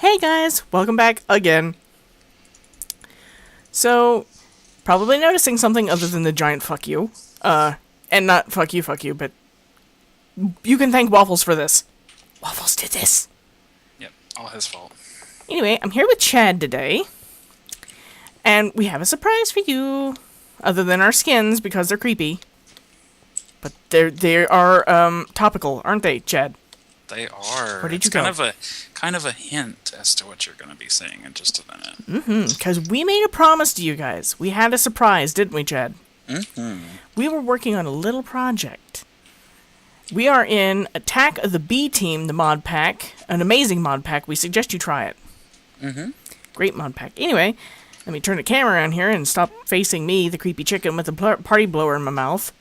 Hey guys, welcome back again. So, probably noticing something other than the giant fuck you. And not fuck you, but you can thank Waffles for this. Waffles did this. Yep, all his fault. Anyway, I'm here with Chad today. And we have a surprise for you. Other than our skins, because they're creepy. But they are topical, aren't they, Chad? They are. Where did you it's go? kind of a hint as to what you're going to be seeing in just a minute. Because we made a promise to you guys. We had a surprise, didn't we, Chad? We were working on a little project. We are in Attack of the B Team, the mod pack. An amazing mod pack. We suggest you try it. Great mod pack. Anyway, let me turn the camera around here and stop facing me, the creepy chicken with the party blower in my mouth.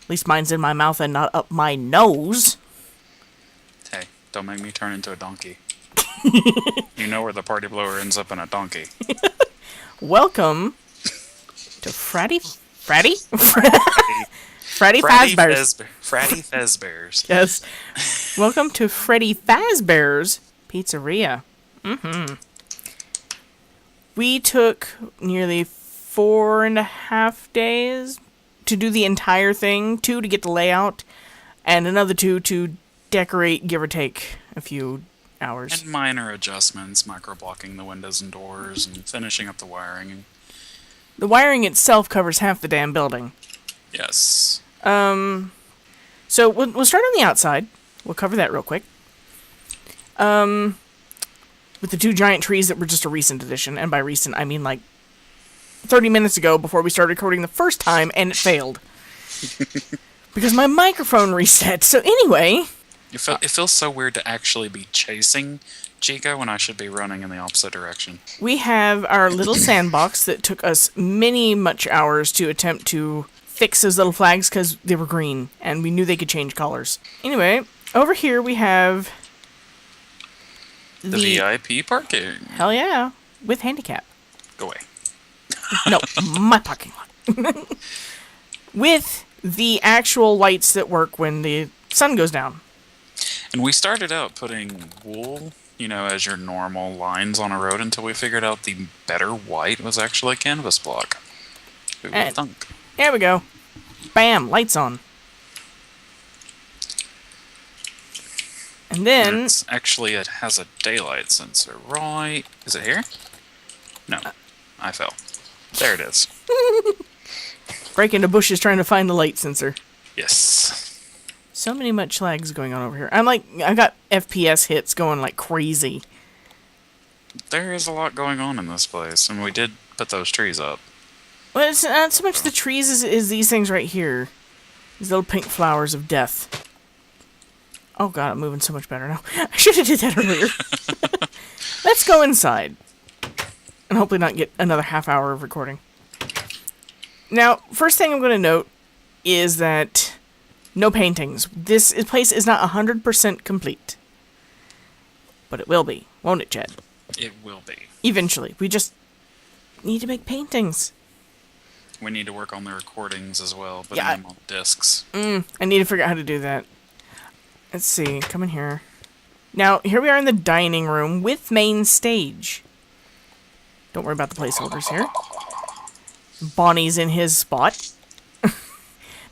At least mine's in my mouth and not up my nose. Hey, don't make me turn into a donkey. You know where the party blower ends up in a donkey. Welcome to Freddy? Freddy Freddy Fazbear's. Freddy Fazbear's. Yes. Welcome to Freddy Fazbear's Pizzeria. We took nearly 4.5 days to do the entire thing. 2 to get the layout, and another 2 to decorate, give or take a few hours. And minor adjustments, micro-blocking the windows and doors, and finishing up the wiring. The wiring itself covers half the damn building. Yes. So we'll start on the outside. We'll cover that real quick. With the 2 giant trees that were just a recent addition, and by recent I mean like 30 minutes ago before we started recording the first time, and it failed. Because my microphone reset. So anyway... It feels so weird to actually be chasing Chica when I should be running in the opposite direction. We have our little sandbox that took us much hours to attempt to fix those little flags because they were green, and we knew they could change colors. Anyway, over here we have... The VIP parking. Hell yeah. With handicap. Go away. No, my parking lot. With the actual lights that work when the sun goes down. And we started out putting wool, as your normal lines on a road until we figured out the better white was actually a canvas block. Who would have thunk? There we go. Bam, lights on. And then... it has a daylight sensor, right? Is it here? No. I fell. There it is. Break into bushes trying to find the light sensor. Yes. So many much lags going on over here. I got FPS hits going like crazy. There is a lot going on in this place, and we did put those trees up. Well, it's not so much the trees as these things right here. These little pink flowers of death. Oh god, I'm moving so much better now. I should have did that earlier. Let's go inside. And hopefully not get another half hour of recording. Now, first thing I'm going to note is that no paintings. This place is not 100% complete. But it will be, won't it, Chad? It will be. Eventually. We just need to make paintings. We need to work on the recordings as well, but Yeah, them on discs. I need to figure out how to do that. Let's see. Come in here. Now, here we are in the dining room with main stage. Don't worry about the placeholders here. Bonnie's in his spot.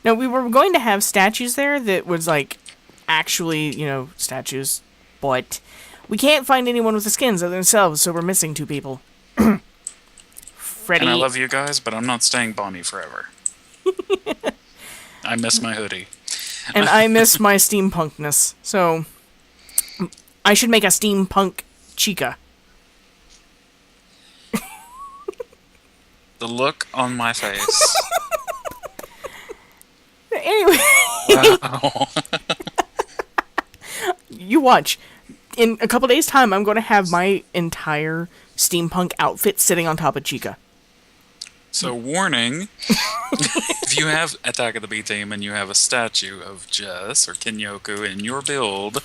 Now, we were going to have statues there that was, like, actually, statues. But we can't find anyone with the skins other than themselves, so we're missing 2 people. Freddy. And I love you guys, but I'm not staying Bonnie forever. I miss my hoodie. And I miss my steampunkness. So, I should make a steampunk Chica. The look on my face. Anyway. Wow. You watch. In a couple days' time, I'm going to have my entire steampunk outfit sitting on top of Chica. So, warning, if you have Attack of the B Team and you have a statue of Jess or Kinyoku in your build,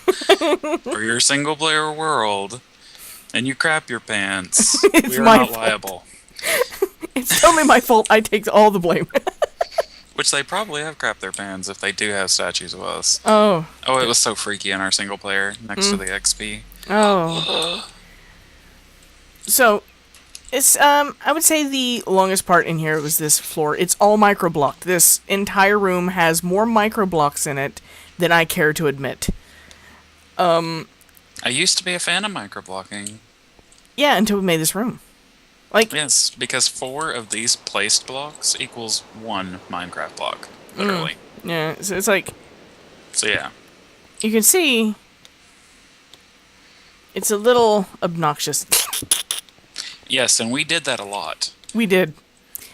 or your single-player world, and you crap your pants, we are not liable. It's totally my fault. I take all the blame. Which they probably have crapped their pants if they do have statues of us. Oh. Oh, it was so freaky in our single-player next to the XP. Oh. So, it's, I would say the longest part in here was this floor. It's all micro-blocked. This entire room has more micro-blocks in it than I care to admit. I used to be a fan of microblocking. Yeah, until we made this room. Like, Yes, because 4 of these placed blocks equals 1 Minecraft block. Literally. yeah, so it's like, So yeah. you can see, it's a little obnoxious. Yes, and we did that a lot. We did.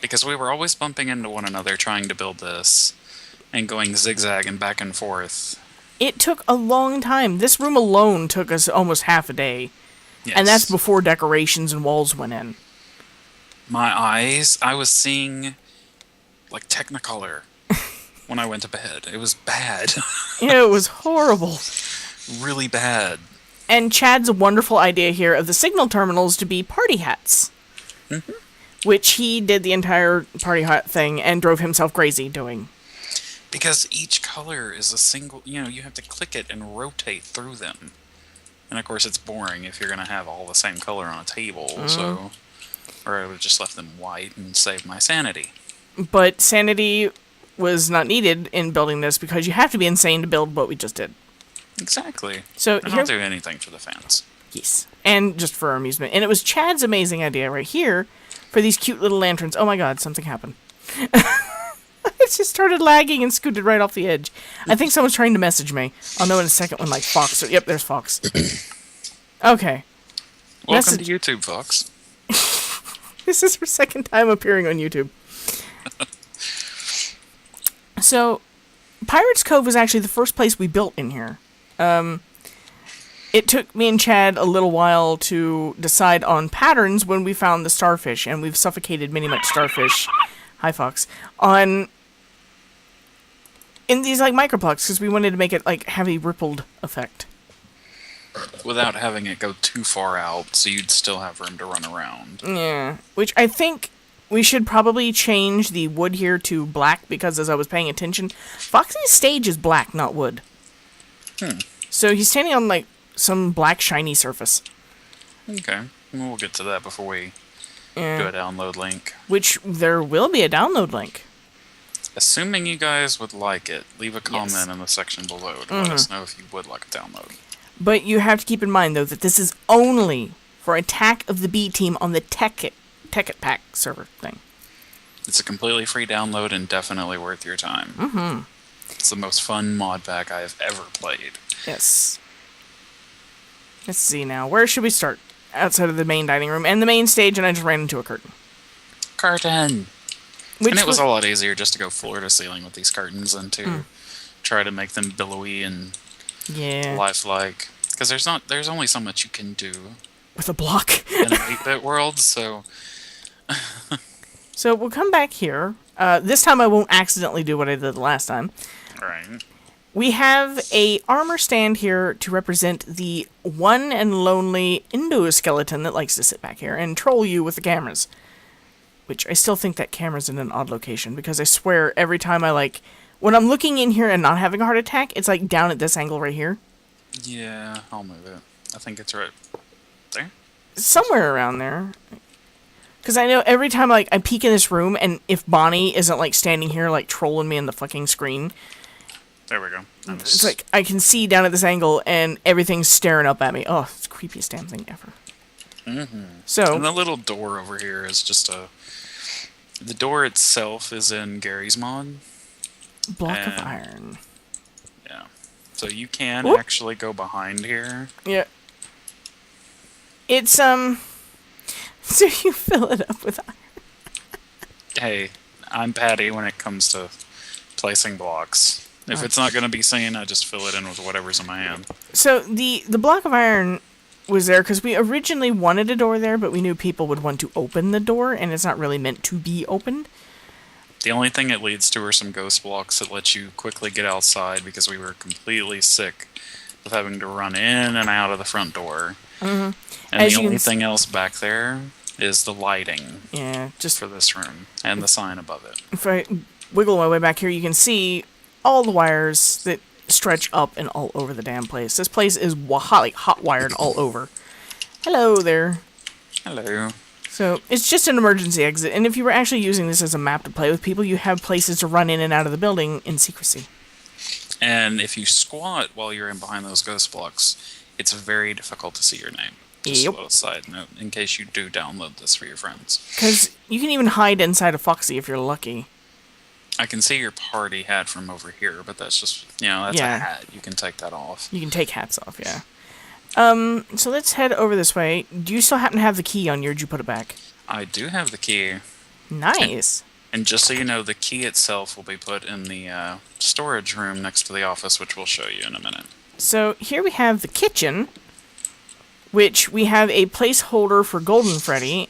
Because we were always bumping into one another trying to build this. And going zigzag and back and forth. It took a long time. This room alone took us almost half a day. Yes. And that's before decorations and walls went in. My eyes, I was seeing like Technicolor when I went to bed. It was bad. Yeah, it was horrible. Really bad. And Chad's wonderful idea here of the signal terminals to be party hats. Mm-hmm. Which he did the entire party hat thing and drove himself crazy doing. Because each color is a single, you have to click it and rotate through them. And of course it's boring if you're going to have all the same color on a table, so... Or I would have just left them white and saved my sanity. But sanity was not needed in building this because you have to be insane to build what we just did. Exactly. So I don't do anything for the fans. Yes. And just for our amusement. And it was Chad's amazing idea right here for these cute little lanterns. Oh my god, something happened. It just started lagging and scooted right off the edge. I think someone's trying to message me. I'll know in a second when, like, Fox... Yep, there's Fox. Okay. Welcome to YouTube, Fox. This is her second time appearing on YouTube. So, Pirates Cove was actually the first place we built in here. It took me and Chad a little while to decide on patterns when we found the starfish, and we've suffocated many much starfish. Hi, Fox. In these, like, microblocks, because we wanted to make it, like, have a rippled effect. Without having it go too far out, so you'd still have room to run around. Yeah. Which I think we should probably change the wood here to black, because as I was paying attention, Foxy's stage is black, not wood. So he's standing on, like, some black shiny surface. Okay. We'll get to that before we do a download link. Which there will be a download link. Assuming you guys would like it, leave a comment in the section below to let us know if you would like a download. But you have to keep in mind, though, that this is only for Attack of the B Team on the Tekkit Pack server thing. It's a completely free download and definitely worth your time. It's the most fun mod pack I have ever played. Yes. Let's see now. Where should we start? Outside of the main dining room and the main stage, and I just ran into a curtain. Curtain! And it was a lot easier just to go floor to ceiling with these curtains than to try to make them billowy and lifelike. Because there's only so much you can do with a block in an 8-bit world, so... So we'll come back here. This time I won't accidentally do what I did the last time. Right. We have a armor stand here to represent the one and lonely endoskeleton that likes to sit back here and troll you with the cameras. Which I still think that camera's in an odd location, because I swear every time when I'm looking in here and not having a heart attack, it's like down at this angle right here. Yeah, I'll move it. I think it's right there. Somewhere around there. Because I know every time I peek in this room, and if Bonnie isn't standing here trolling me in the fucking screen... There we go. It's like I can see down at this angle, and everything's staring up at me. Oh, it's the creepiest damn thing ever. So... And the little door over here is just the door itself is in Gary's mod. Block of iron. Yeah. So you can actually go behind here. Yeah. It's, so you fill it up with iron. Hey, I'm Patty when it comes to placing blocks. If it's not going to be seen, I just fill it in with whatever's in my hand. So the block of iron was there because we originally wanted a door there, but we knew people would want to open the door, and it's not really meant to be opened. The only thing it leads to are some ghost blocks that let you quickly get outside, because we were completely sick of having to run in and out of the front door. And the only thing else back there is the lighting just for this room, and the sign above it. If I wiggle my way back here, you can see all the wires that stretch up and all over the damn place. This place is hot wired all over. Hello there. Hello. So it's just an emergency exit, and if you were actually using this as a map to play with people, you have places to run in and out of the building in secrecy. And if you squat while you're in behind those ghost blocks, it's very difficult to see your name. Just a little side note, in case you do download this for your friends. Because you can even hide inside a Foxy if you're lucky. I can see your party hat from over here, but that's just, that's a hat. You can take that off. You can take hats off, yeah. So let's head over this way. Do you still happen to have the key on you, or did you put it back? I do have the key. Nice. And just so you know, the key itself will be put in the storage room next to the office, which we'll show you in a minute. So here we have the kitchen, which we have a placeholder for Golden Freddy.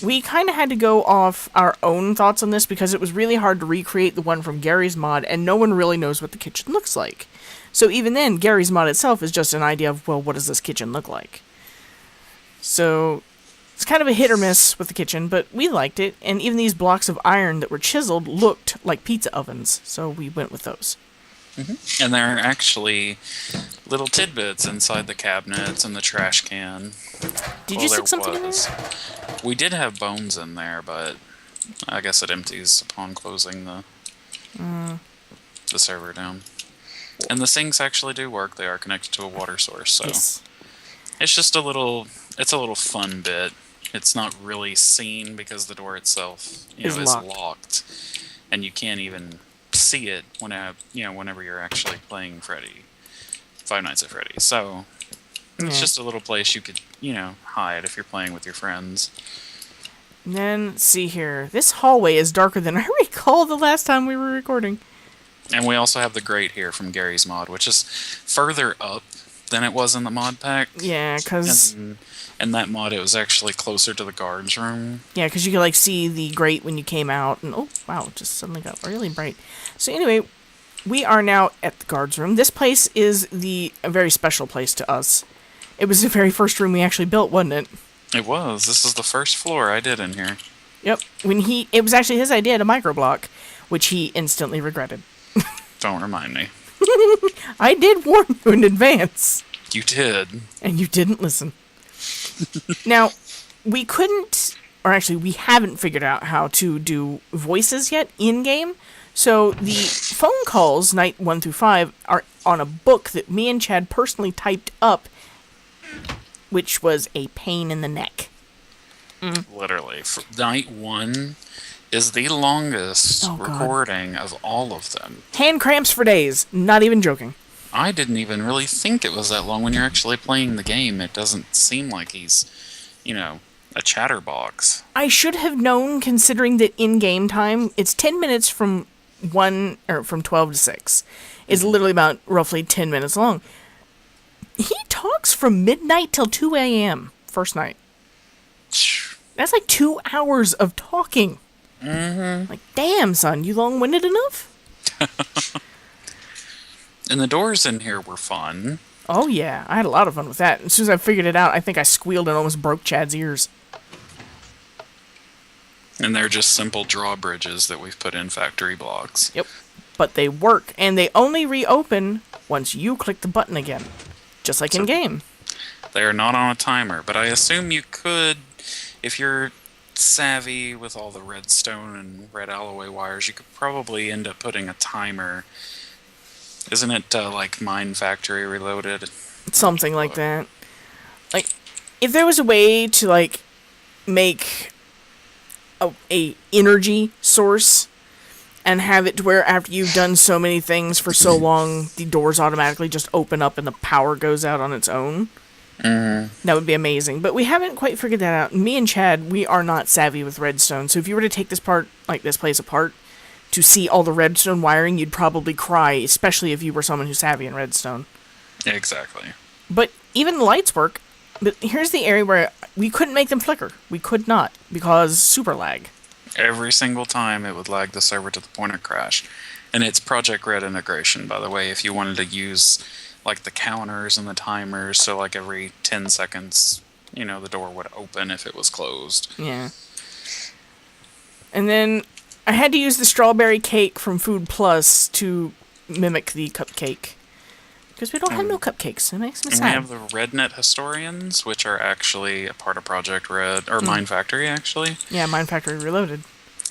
We kind of had to go off our own thoughts on this because it was really hard to recreate the one from Gary's mod, and no one really knows what the kitchen looks like. So even then, Gary's mod itself is just an idea of, well, what does this kitchen look like? So it's kind of a hit or miss with the kitchen, but we liked it, and even these blocks of iron that were chiseled looked like pizza ovens, so we went with those. Mm-hmm. And there are actually little tidbits inside the cabinets and the trash can. Did you stick something in there? We did have bones in there, but I guess it empties upon closing the server down. And the sinks actually do work. They are connected to a water source, so yes. It's just a little fun bit. It's not really seen because the door itself is locked, and you can't even see it whenever you're actually playing Freddy, Five Nights at Freddy's. So it's just a little place you could hide if you're playing with your friends. And then let's see here. This hallway is darker than I recall the last time we were recording. And we also have the grate here from Gary's mod, which is further up than it was in the mod pack. Yeah, because in that mod it was actually closer to the guards room. Yeah, because you could see the grate when you came out, and oh wow, it just suddenly got really bright. So anyway, we are now at the guards room. This place is a very special place to us. It was the very first room we actually built, wasn't it? It was. This is the first floor I did in here. Yep. It was actually his idea to microblock, which he instantly regretted. Don't remind me. I did warn you in advance. You did. And you didn't listen. Now, we haven't figured out how to do voices yet in-game. So the phone calls, night 1 through 5, are on a book that me and Chad personally typed up, which was a pain in the neck. Literally. Night 1 is the longest recording of all of them. Hand cramps for days. Not even joking. I didn't even really think it was that long when you're actually playing the game. It doesn't seem like he's, a chatterbox. I should have known, considering that in-game time, it's 10 minutes from 12 to 6. It's literally about roughly 10 minutes long. He talks from midnight till 2 a.m. first night. That's like 2 hours of talking. Mm-hmm. Like, damn, son, you long-winded enough? And the doors in here were fun. Oh, yeah. I had a lot of fun with that. As soon as I figured it out, I think I squealed and almost broke Chad's ears. And they're just simple drawbridges that we've put in factory blocks. Yep. But they work, and they only reopen once you click the button again. Just like in-game. They are not on a timer, but I assume you could, if you're savvy with all the redstone and red alloy wires, you could probably end up putting a timer. Isn't it like Mine Factory Reloaded? Something like that. Like, if there was a way to make a energy source and have it to where after you've done so many things for so long, the doors automatically just open up and the power goes out on its own. Mm-hmm. That would be amazing. But we haven't quite figured that out. Me and Chad, we are not savvy with redstone. So if you were to take this place apart, to see all the redstone wiring, you'd probably cry, especially if you were someone who's savvy in redstone. Exactly. But even the lights work. But here's the area where we couldn't make them flicker. We could not, because super lag. Every single time it would lag the server to the point of crash. And it's Project Red integration, by the way, if you wanted to use the counters and the timers, so every 10 seconds, the door would open if it was closed. Yeah. And then I had to use the strawberry cake from Food Plus to mimic the cupcake. Because we don't have no cupcakes. It makes me And sad. we have the RedNet historians, which are actually a part of Project Red, or Mine Factory, actually. Yeah, Mine Factory Reloaded.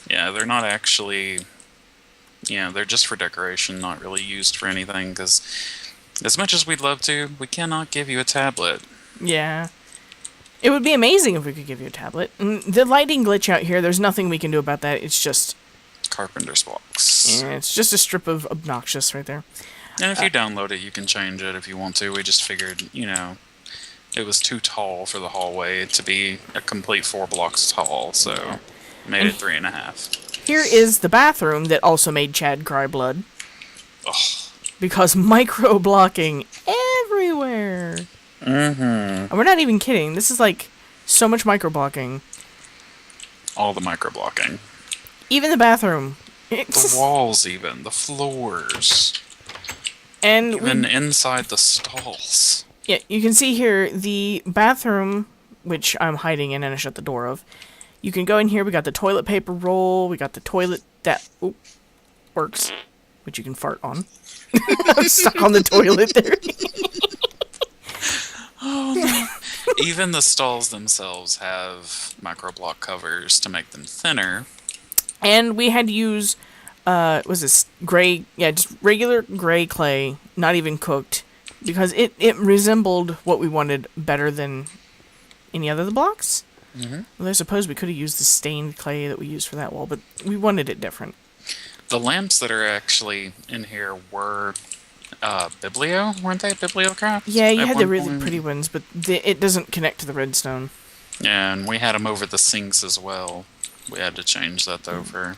Yeah, they're not actually... Yeah, they're just for decoration, not really used for anything, because as much as we'd love to, we cannot give you a tablet. Yeah. It would be amazing if we could give you a tablet. The lighting glitch out here, there's nothing we can do about that. It's just... Carpenter's box. Yeah, it's just a strip of obnoxious right there. And if you download it, you can change it if you want to. We just figured, it was too tall for the hallway to be a complete 4 blocks tall, so made it 3.5. Here is the bathroom that also made Chad cry blood. Ugh. Because micro-blocking everywhere. Mm-hmm. And we're not even kidding. This is like so much micro-blocking. All the micro-blocking. Even the bathroom. The walls even. The floors. And even inside the stalls. Yeah, you can see here the bathroom, which I'm hiding in and I shut the door of. You can go in here. We got the toilet paper roll. We got the toilet that works, which you can fart on. I'm stuck on the toilet there. Oh, no. Even the stalls themselves have microblock covers to make them thinner. And we had to use, was this gray, just regular gray clay, not even cooked, because it resembled what we wanted better than any other of the blocks. Mm-hmm. Well, I suppose we could have used the stained clay that we used for that wall, but we wanted it different. The lamps that are actually in here were Biblio, weren't they? Bibliocraft? Yeah, you had the really pretty ones, but it doesn't connect to the redstone. Yeah, and we had them over the sinks as well. We had to change that, though, for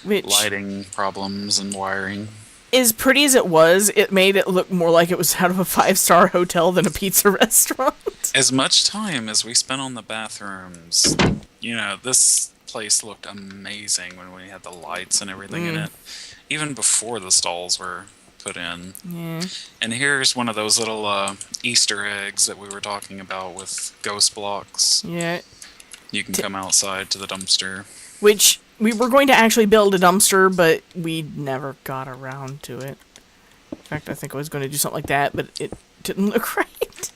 lighting problems and wiring. As pretty as it was, it made it look more like it was out of a 5-star hotel than a pizza restaurant. As much time as we spent on the bathrooms, this place looked amazing when we had the lights and everything in it. Even before the stalls were put in. Yeah. And here's one of those little Easter eggs that we were talking about with ghost blocks. Yeah. You can come outside to the dumpster. Which, we were going to actually build a dumpster, but we never got around to it. In fact, I think I was going to do something like that, but it didn't look right.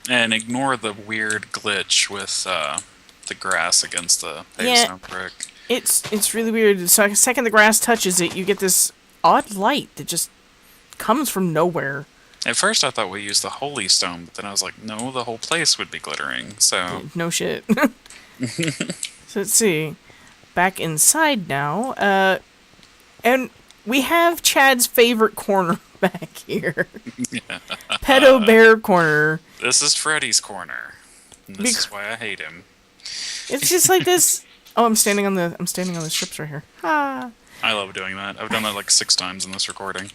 And ignore the weird glitch with the grass against the pavestone brick. It's really weird. So the second the grass touches it, you get this odd light that just comes from nowhere. At first I thought we used the holy stone, but then I was like, no, the whole place would be glittering, so... No shit. So let's see. Back inside now. And we have Chad's favorite corner back here. Pedo Bear corner. This is Freddy's corner. And this is why I hate him. It's just like this. Oh, I'm standing on the strips right here. Ah. I love doing that. I've done that like 6 times in this recording.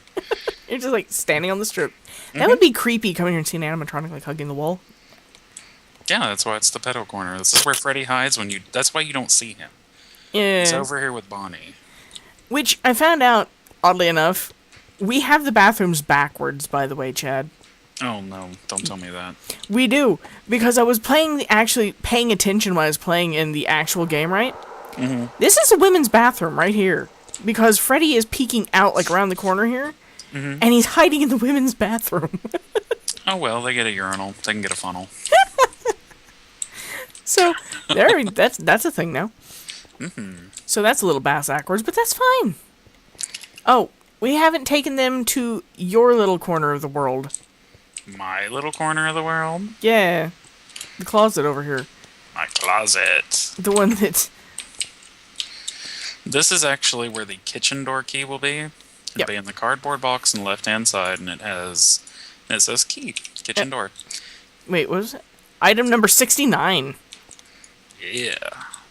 You're just like standing on the strip. That would be creepy coming here and seeing an animatronic like hugging the wall. Yeah, that's why it's the pedo corner. This is where Freddy hides when you... That's why you don't see him. Yeah. He's over here with Bonnie. Which I found out, oddly enough, we have the bathrooms backwards, by the way, Chad. Oh, no. Don't tell me that. We do. Because I was actually paying attention when I was playing in the actual game, right? Mm-hmm. This is a women's bathroom right here. Because Freddy is peeking out, like, around the corner here. Mm-hmm. And he's hiding in the women's bathroom. Oh, well, they get a urinal. They can get a funnel. So, that's a thing now. Mm-hmm. So that's a little backwards, but that's fine. Oh, we haven't taken them to your little corner of the world. My little corner of the world? Yeah. The closet over here. My closet. The one that's... This is actually where the kitchen door key will be. It'll be in the cardboard box on the left-hand side, and it says key, kitchen door. Wait, what was it? Item number 69. Yeah.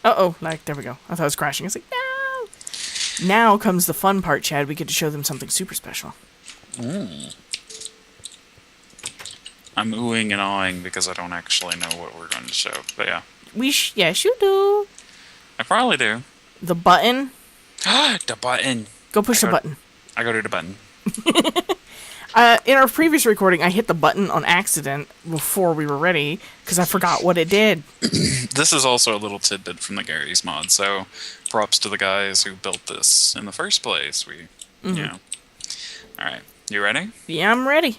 Uh-oh, there we go. I thought it was crashing. I was like, no! Now comes the fun part, Chad. We get to show them something super special. I'm oohing and awing because I don't actually know what we're going to show, but yeah. Yes, you do. I probably do. The button. The button. Go push the button. I go to the button. In our previous recording, I hit the button on accident before we were ready, because I forgot what it did. This is also a little tidbit from the Gary's mod, so props to the guys who built this in the first place. Alright, you ready? Yeah, I'm ready.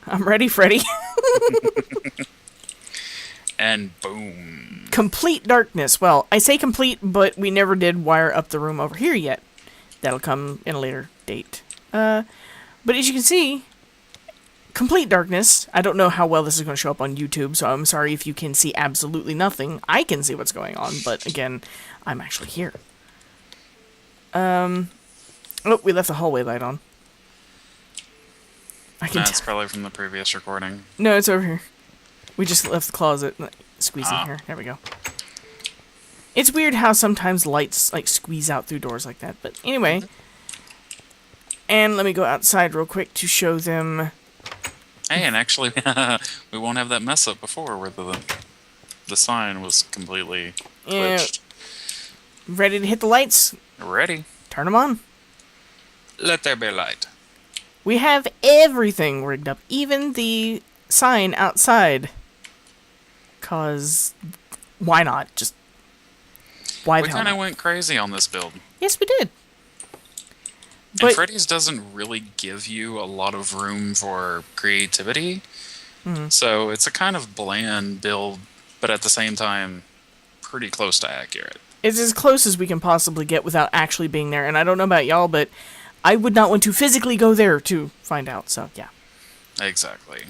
I'm ready, Freddy. And boom. Complete darkness. Well, I say complete, but we never did wire up the room over here yet. That'll come in a later date. But as you can see, complete darkness. I don't know how well this is going to show up on YouTube, so I'm sorry if you can see absolutely nothing. I can see what's going on, but again, I'm actually here. Oh, we left the hallway light on. That's probably from the previous recording. No, it's over here. We just left the closet. Squeeze in here. There we go. It's weird how sometimes lights like squeeze out through doors like that. But anyway. And let me go outside real quick to show them. Hey, and actually, we won't have that mess up before where the sign was completely glitched. Ready to hit the lights? Ready. Turn them on. Let there be light. We have everything rigged up. Even the sign outside. 'Cause why not? Just why the hell We kind not? of went crazy on this build. Yes, we did. And Freddy's doesn't really give you a lot of room for creativity. So it's a kind of bland build, but at the same time, pretty close to accurate. It's as close as we can possibly get without actually being there. And I don't know about y'all, but I would not want to physically go there to find out. So, yeah. Exactly.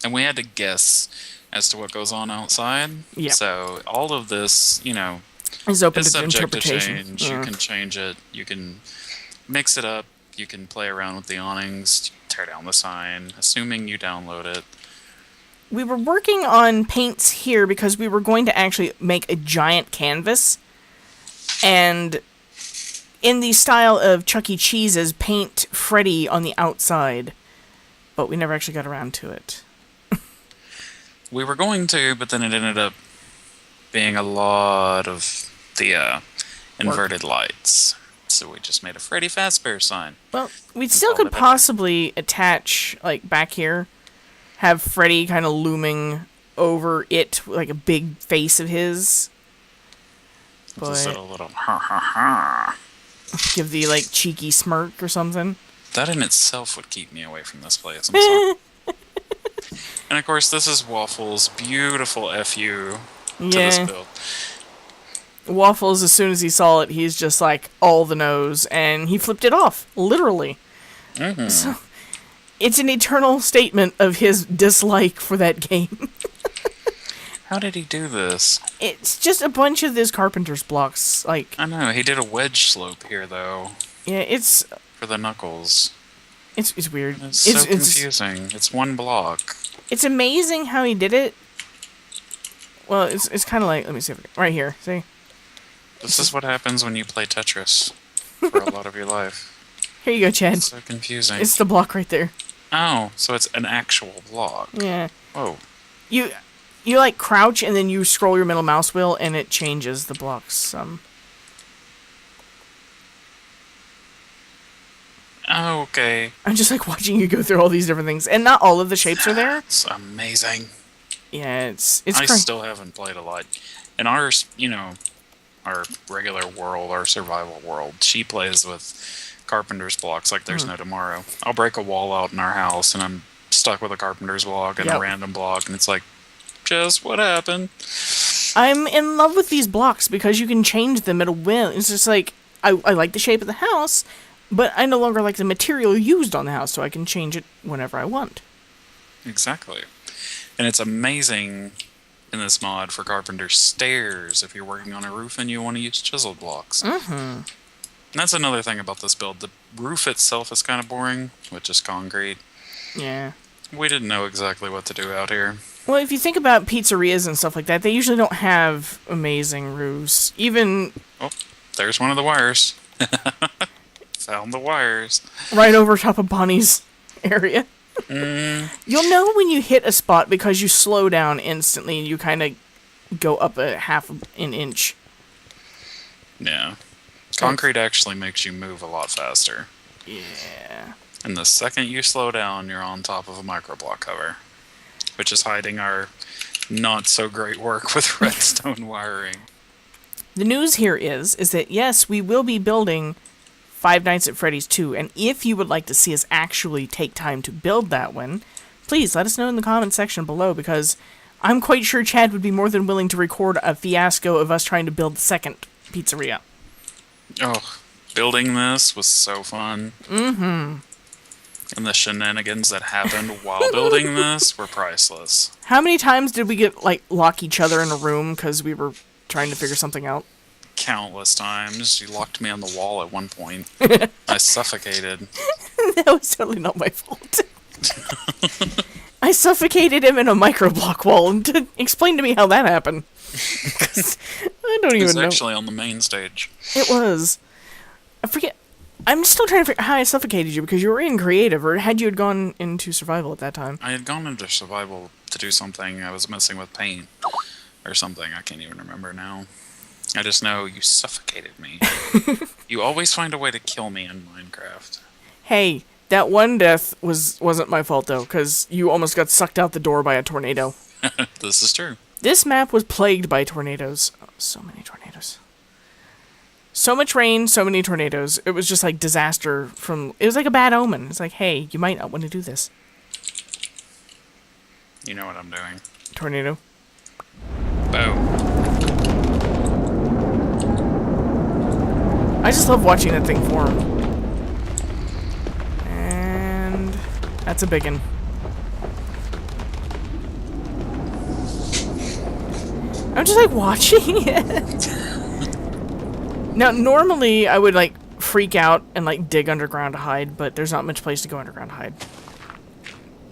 And we had to guess as to what goes on outside. Yeah. So all of this, Is open is to subject to interpretation. change. You can change it. You can mix it up. You can play around with the awnings, tear down the sign, assuming you download it. We were working on paints here because we were going to actually make a giant canvas. And in the style of Chuck E. Cheese's, paint Freddy on the outside. But we never actually got around to it. We were going to, but then it ended up being a lot of the inverted lights. So we just made a Freddy Fazbear sign. Well, we still could possibly attach, like, back here, have Freddy kind of looming over it, like a big face of his. Just a little ha. Give the, like, cheeky smirk or something. That in itself would keep me away from this place. I'm sorry. And of course, this is Waffle's beautiful FU to this build. Waffles, as soon as he saw it, he's just like, all the nose, and he flipped it off, literally. So, it's an eternal statement of his dislike for that game. How did he do this? It's just a bunch of this carpenter's blocks, like... I know, he did a wedge slope here, though. Yeah, it's... For the knuckles. It's weird. It's so confusing. It's one block. It's amazing how he did it. Well, it's kind of like... Let me see if right here, see? This is what happens when you play Tetris for a lot of your life. Here you go, Chad. It's so confusing. It's the block right there. Oh, so it's an actual block. Yeah. Whoa. You like crouch and then you scroll your middle mouse wheel and it changes the blocks. Oh, okay. I'm just like watching you go through all these different things, and not all of the shapes are there. It's amazing. Yeah, it's. I still haven't played a lot. In our, our regular world, our survival world, she plays with carpenter's blocks like there's no tomorrow. I'll break a wall out in our house, and I'm stuck with a carpenter's block and a random block, and it's like, just what happened? I'm in love with these blocks because you can change them at a whim. It's just like, I like the shape of the house, but I no longer like the material used on the house, so I can change it whenever I want. Exactly. And it's amazing in this mod for carpenter's stairs if you're working on a roof and you want to use chiseled blocks. And that's another thing about this build. The roof itself is kind of boring, with just concrete. Yeah. We didn't know exactly what to do out here. Well, if you think about pizzerias and stuff like that, they usually don't have amazing roofs. Even... Oh, there's one of the wires. Found the wires. Right over top of Bonnie's area. You'll know when you hit a spot because you slow down instantly and you kind of go up a half an inch. Yeah. Concrete actually makes you move a lot faster. Yeah. And the second you slow down, you're on top of a microblock cover, which is hiding our not so great work with redstone wiring. The news here is that yes, we will be building Five Nights at Freddy's 2. And if you would like to see us actually take time to build that one, please let us know in the comment section below, because I'm quite sure Chad would be more than willing to record a fiasco of us trying to build the second pizzeria. Oh, building this was so fun. Mm-hmm. And the shenanigans that happened while building this were priceless. How many times did we get, like, lock each other in a room because we were trying to figure something out? Countless times. You locked me on the wall at one point. I suffocated. That was totally not my fault. I suffocated him in a microblock wall. And explain to me how that happened. 'Cause I don't even know. It was actually on the main stage. It was. I forget. I'm still trying to figure out how I suffocated you, because you were in creative, or had you had gone into survival at that time? I had gone into survival to do something. I was messing with paint or something. I can't even remember now. I just know you suffocated me. You always find a way to kill me in Minecraft. Hey, that one death wasn't my fault, though, because you almost got sucked out the door by a tornado. This is true. This map was plagued by tornadoes. Oh, so many tornadoes. So much rain, so many tornadoes. It was just like disaster from... It was like a bad omen. It's like, hey, you might not want to do this. You know what I'm doing. Tornado. Boom. I just love watching that thing form. And... that's a biggin. I'm just like watching it. Now, normally I would like freak out and like dig underground to hide, but there's not much place to go underground to hide.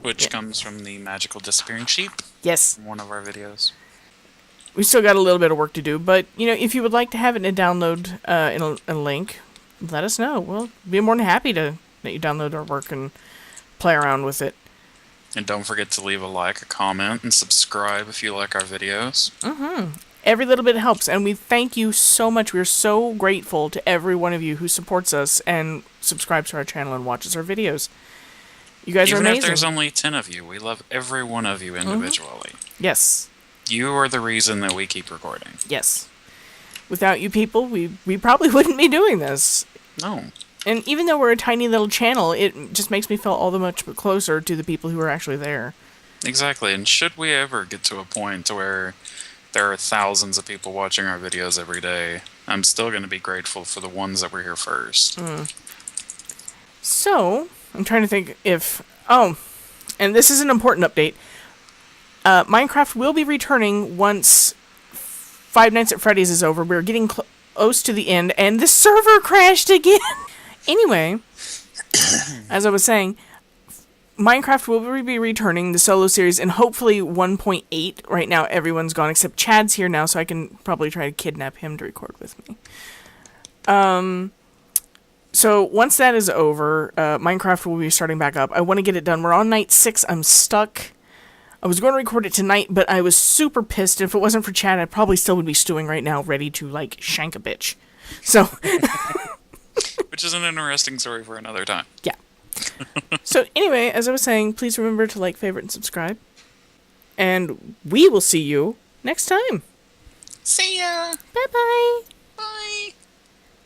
Which comes from the magical disappearing sheep. Yes. From one of our videos. We still got a little bit of work to do, but, you know, if you would like to have it in a download, in a link, let us know. We'll be more than happy to let you download our work and play around with it. And don't forget to leave a like, a comment, and subscribe if you like our videos. Mm-hmm. Every little bit helps, and we thank you so much. We're so grateful to every one of you who supports us and subscribes to our channel and watches our videos. You guys are amazing. Even if there's only 10 of you, we love every one of you individually. Yes. You are the reason that we keep recording. Yes. Without you people, we probably wouldn't be doing this. No. And even though we're a tiny little channel, it just makes me feel all the much closer to the people who are actually there. Exactly, and should we ever get to a point to where there are thousands of people watching our videos every day, I'm still going to be grateful for the ones that were here first. So, I'm trying to think if... Oh, and this is an important update. Minecraft will be returning once Five Nights at Freddy's is over. We're getting close to the end, and the server crashed again! Anyway, as I was saying, Minecraft will be returning, the solo series, and hopefully 1.8. Right now, everyone's gone, except Chad's here now, so I can probably try to kidnap him to record with me. So, once that is over, Minecraft will be starting back up. I want to get it done. We're on night 6. I'm stuck. I was going to record it tonight, but I was super pissed. If it wasn't for Chad, I probably still would be stewing right now, ready to, like, shank a bitch. So... Which is an interesting story for another time. Yeah. So anyway, as I was saying, please remember to like, favorite, and subscribe. And we will see you next time. See ya! Bye-bye! Bye!